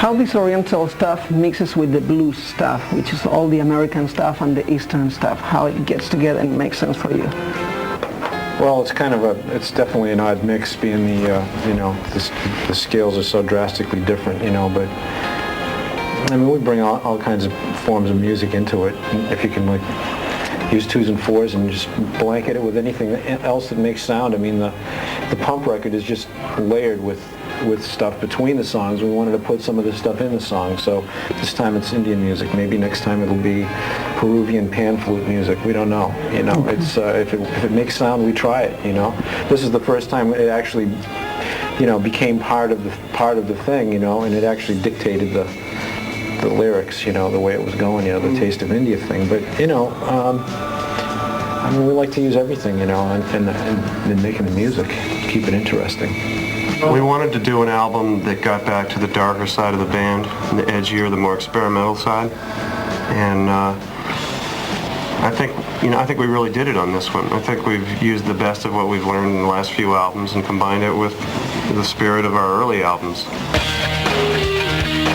how this Oriental stuff mixes with the blues stuff, which is all the American stuff and the Eastern stuff, how it gets together and makes sense for you. Well, it's definitely an odd mix, being the scales are so drastically different, but I mean, we bring all kinds of forms of music into it. If you can use 2s and 4s and just blanket it with anything else that makes sound. I mean, the Pump record is just layered with stuff between the songs. We wanted to put some of this stuff in the song, so this time it's Indian music. Maybe next time it'll be Peruvian pan flute music. We don't know. It's if it makes sound, we try it. This is the first time it actually, became part of the thing. And it actually dictated the lyrics. The way it was going. The Taste of India thing. But I mean, we like to use everything. In making the music, keep it interesting. We wanted to do an album that got back to the darker side of the band, the edgier, the more experimental side, and I think we really did it on this one. I think we've used the best of what we've learned in the last few albums and combined it with the spirit of our early albums.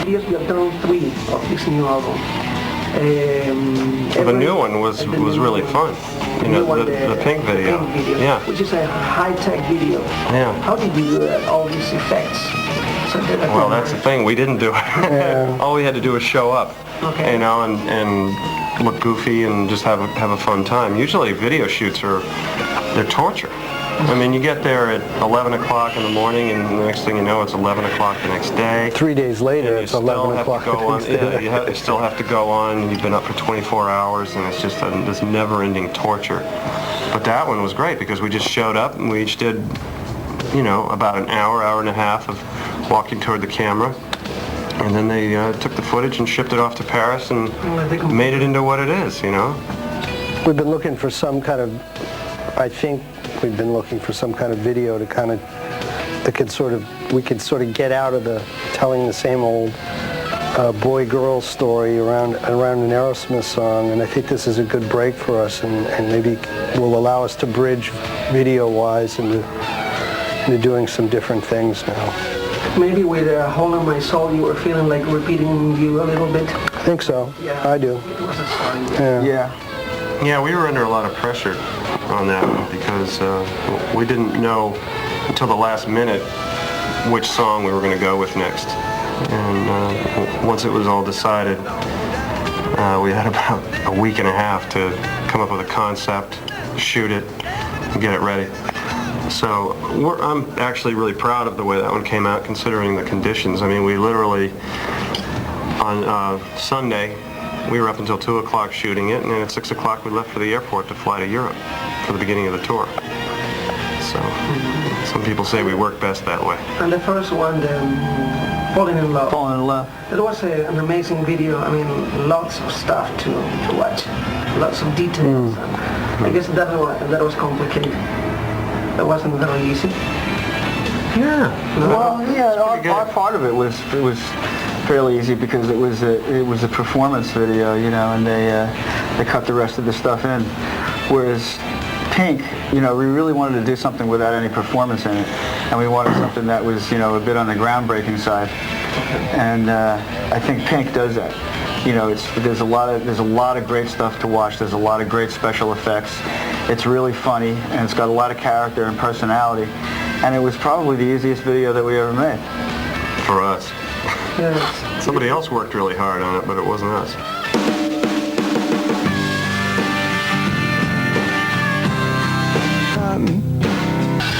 Yes, we have done 3 of this new album. The new one was really fun. The Pink video. Yeah. Which is a high-tech video. Yeah. How did you do all these effects? Well, that's the thing. We didn't do it. Yeah. All we had to do was show up. Okay. And look goofy and just have a fun time. Usually video shoots they're torture. I mean, you get there at 11 o'clock in the morning, and the next thing you know, it's 11 o'clock the next day. 3 days later, it's 11 o'clock the next day. Yeah, you still have to go on. You've been up for 24 hours, and it's just this never-ending torture. But that one was great because we just showed up, and we each did, about an hour and a half of walking toward the camera. And then they took the footage and shipped it off to Paris and made it into what it is, We've been looking for some kind of, we've been looking for some kind of video we could sort of get out of telling the same old boy-girl story around an Aerosmith song, and I think this is a good break for us, and maybe will allow us to bridge video-wise into doing some different things now. Maybe with a Hole in My Soul, you were feeling like repeating you a little bit. I think so. Yeah. I do. It was a starting. Yeah. Yeah, we were under a lot of pressure on that one because we didn't know until the last minute which song we were going to go with next. And once it was all decided, we had about a week and a half to come up with a concept, shoot it, and get it ready. So I'm actually really proud of the way that one came out, considering the conditions. I mean, we literally, on Sunday, we were up until 2 o'clock shooting it, and then at 6 o'clock we left for the airport to fly to Europe for the beginning of the tour. So some people say we work best that way. And the first one, Falling in Love. Falling in Love. It was an amazing video. I mean, lots of stuff to watch, lots of details. I guess that was complicated. That wasn't very easy. Yeah. No? Well, yeah. Our part of it was fairly easy because it was a performance video, and they cut the rest of the stuff in. Whereas Pink, we really wanted to do something without any performance in it, and we wanted something that was, a bit on the groundbreaking side. And I think Pink does that. There's a lot of great stuff to watch. There's a lot of great special effects. It's really funny, and it's got a lot of character and personality. And it was probably the easiest video that we ever made. For us. Yes. Somebody else worked really hard on it, but it wasn't us.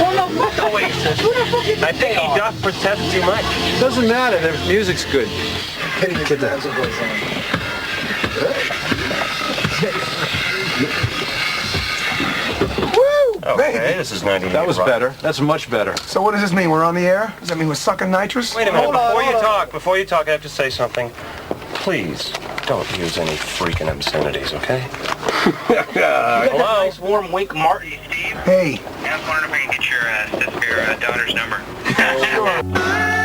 Well, no, fuck Oasis. I think he does protest too much. Doesn't matter. The music's good. Get that. Okay, this is 90 That was better. That's much better. So what does this mean? We're on the air? Does that mean we're sucking nitrous? Wait a minute, before you talk, I have to say something. Please, don't use any freaking obscenities, okay? Hello? Nice warm wink, Marty, Steve. Hey. I was wondering if we can get your daughter's number.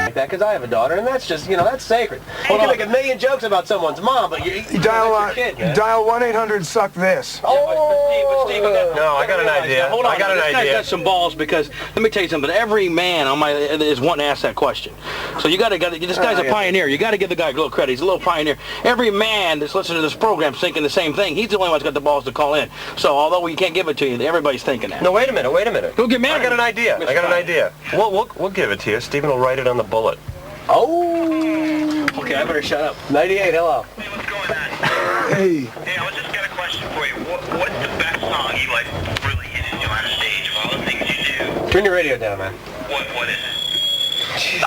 like that because I have a daughter, and that's just, you know, that's sacred. You can make a million jokes about someone's mom, but you dial that's your kid, man. dial 1-800-SUCK-THIS. Oh, Steve, No, I got an idea. Hold on, I got an this guy's idea. got some balls because let me tell you something. Every man on my is wanting to ask that question. So you got to. This guy's a pioneer. You got to give the guy a little credit. He's a little pioneer. Every man that's listening to this program is thinking the same thing. He's the only one that's got the balls to call in. So although we can't give it to you, everybody's thinking that. No, wait a minute. Don't get mad. I got an idea. Mr. I got an Guy. idea. We'll give it to you. Stephen will write it on the bullet. Oh. Okay, I better shut up. 98, hello. Hey, what's going on? Hey. Hey, I just got a question for you. What's the best song you like really hitting you on a stage of all the things you do? Turn your radio down, man. What is it?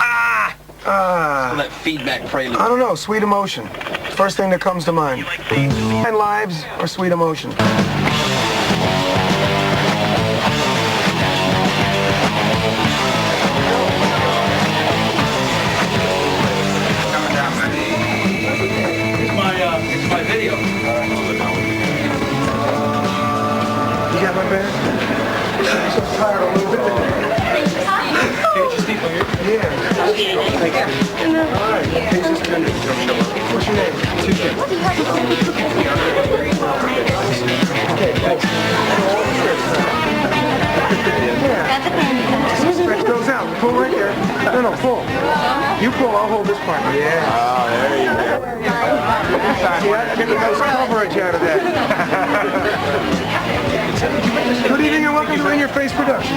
That feedback prelude. I don't know, Sweet Emotion. First thing that comes to mind. And Lives or Sweet Emotion? It's my video. You got my bag? I'm so tired a little bit. Yeah. All right. Hey, sister. What's your name? Okay, thanks. Yeah. Stretch those out. Pull right there. No, pull. You pull, I'll hold this part. Yeah. Oh, there you go. See, I get the most coverage out of that. Good evening and welcome to In Your Face Productions.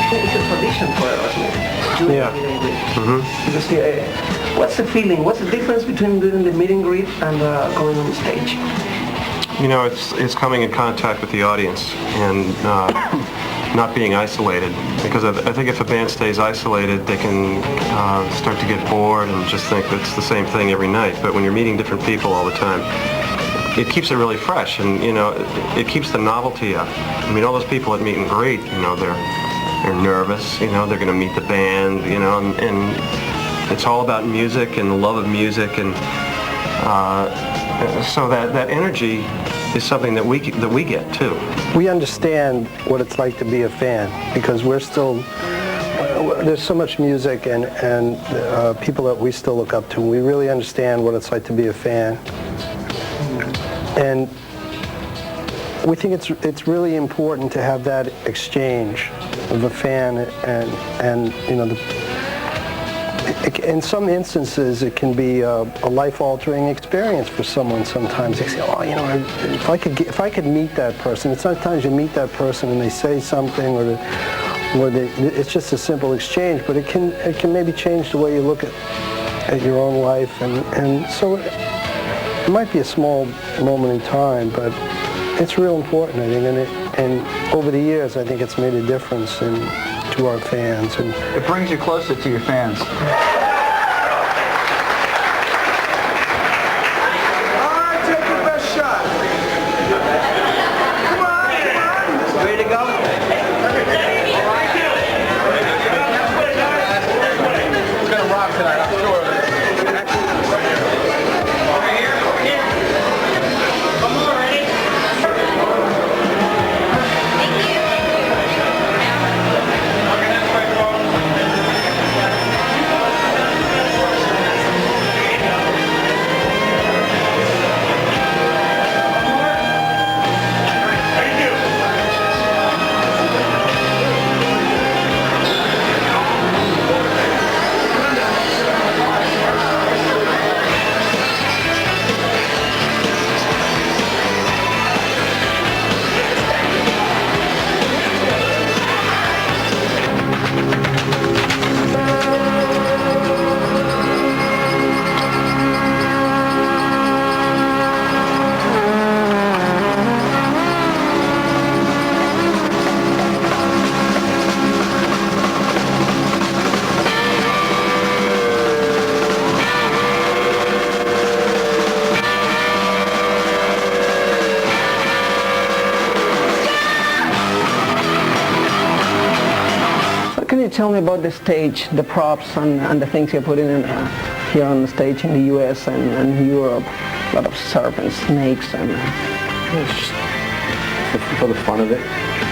It's a tradition for Aerosmith. Yeah. Because, what's the feeling? What's the difference between doing the meet and greet and going on stage? You know, it's coming in contact with the audience and not being isolated. Because I think if a band stays isolated, they can start to get bored and just think it's the same thing every night. But when you're meeting different people all the time, it keeps it really fresh, and you know, it keeps the novelty up. I mean, all those people at meet and greet, you know, they're nervous. You know, they're going to meet the band. You know, and it's all about music and the love of music, and so that energy is something that we get too. We understand what it's like to be a fan because we're still, there's so much music and people that we still look up to. We really understand what it's like to be a fan. And we think it's really important to have that exchange of a fan and you know, in some instances it can be a life-altering experience for someone. Sometimes they say, oh, you know, if I could meet that person. And sometimes you meet that person and they say something, or it's just a simple exchange, but it can maybe change the way you look at your own life, and so it might be a small moment in time, but it's real important, I think, and over the years I think it's made a difference to our fans. And It brings you closer to your fans. All right, take your best shot. Come on. Ready to go? It's gonna rock tonight, I'm sure. tell me about the stage, the props and the things you're putting in here on the stage in the U.S. and Europe? A lot of serpents, snakes, and... It's just for the fun of it.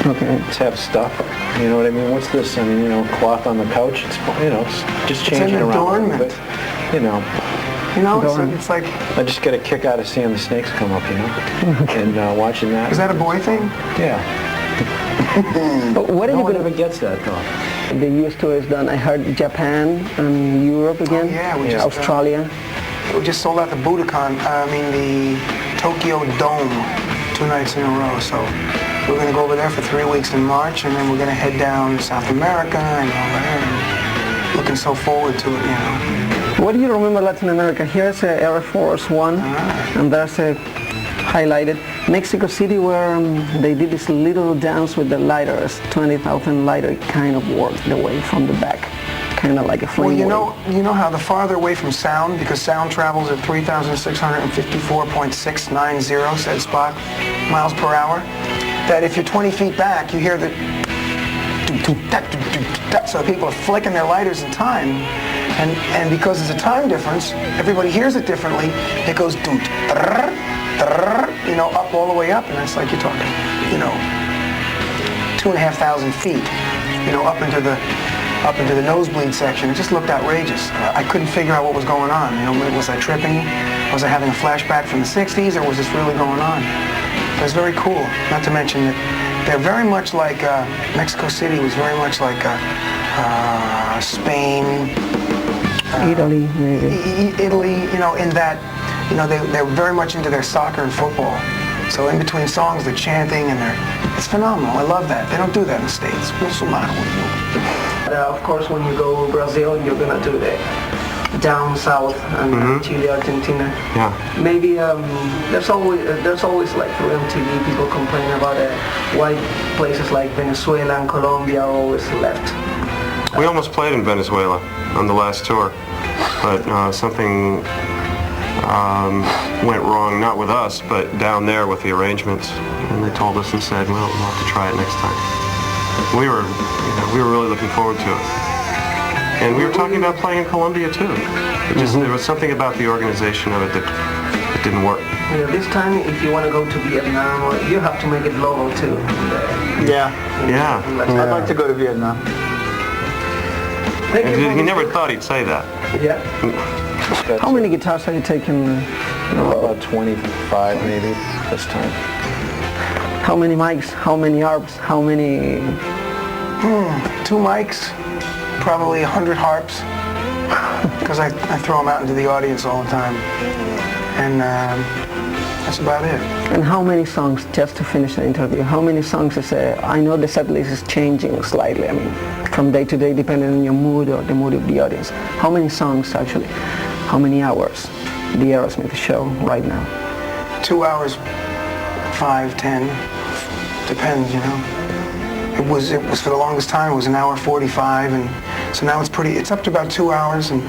Okay. Let's have stuff. You know what I mean? What's this? I mean, you know, cloth on the couch. It's, you know, it's just changing around. Adornment. But, you know. You know, it's like... I just get a kick out of seeing the snakes come up, you know, and watching that. Is that a boy thing? Yeah. But what are No you one going ever to... gets that though. The US tour is done. I heard Japan and Europe again. Oh, yeah, we just, Australia. We just sold out the Budokan, the Tokyo Dome 2 nights in a row. So we're going to go over there for 3 weeks in March, and then we're going to head down South America and all that. And looking so forward to it, you know. What do you remember Latin America? Here's Air Force One, and there's a highlighted Mexico City where they did this little dance with the lighters, 20,000 lighter kind of worked the way from the back, kind of like a flame. Well, you know how the farther away from sound, because sound travels at 3,654.690, said Spock, miles per hour, that if you're 20 feet back, you hear the so people are flicking their lighters in time, and because there's a time difference, everybody hears it differently. It goes you know, up all the way up, and it's like you're talking, you know, 2,500 feet, you know, up into the nosebleed section. It just looked outrageous. I couldn't figure out what was going on. You know, was I tripping? Was I having a flashback from the 60s, or was this really going on? It was very cool. Not to mention that they're very much like Mexico City was very much like Spain, Italy, maybe. Italy, you know, in that, you know, they're very much into their soccer and football. So in between songs, they're chanting, and it's phenomenal. I love that. They don't do that in the States. Of course, when you go to Brazil, you're gonna do the down south and Chile, Argentina. Yeah. Maybe there's always like through MTV people complain about why places like Venezuela and Colombia are always left. We almost played in Venezuela on the last tour, but something went wrong, not with us, but down there with the arrangements. And they told us and said, well, we'll have to try it next time. We were really looking forward to it. And we were talking about playing in Colombia too. There was something about the organization of it that didn't work. Yeah, this time, if you want to go to Vietnam, you have to make it local too. Yeah. I'd like to go to Vietnam. He never thought he'd say that. Yeah. How many guitars are you taking? About 25 maybe this time. How many mics? How many harps? How many? 2 mics, probably 100 harps, because I throw them out into the audience all the time. And that's about it. And how many songs, just to finish the interview, how many songs is I know the set list is changing slightly, I mean, from day to day depending on your mood or the mood of the audience. How many songs actually? How many hours? The Aerosmith show right now? 2 hours, 5, 10, depends, you know. It was for the longest time, it was 1 hour 45, and so now it's up to about 2 hours, and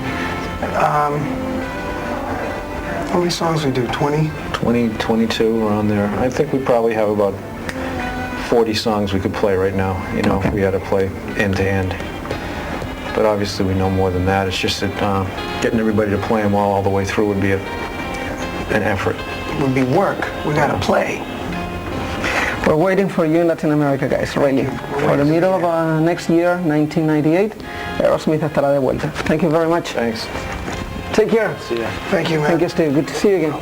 how many songs we do, 20? 20, 22 around there. I think we probably have about 40 songs we could play right now, you know, if we had to play end to end. But obviously we know more than that. It's just that getting everybody to play them all the way through would be an effort. It would be work. We got to play. We're waiting for you in Latin America, guys, really. For the middle of next year, 1998, Aerosmith estará de vuelta. Thank you very much. Thanks. Take care. See ya. Thank you, man. Thank you, Steve. Good to see you again.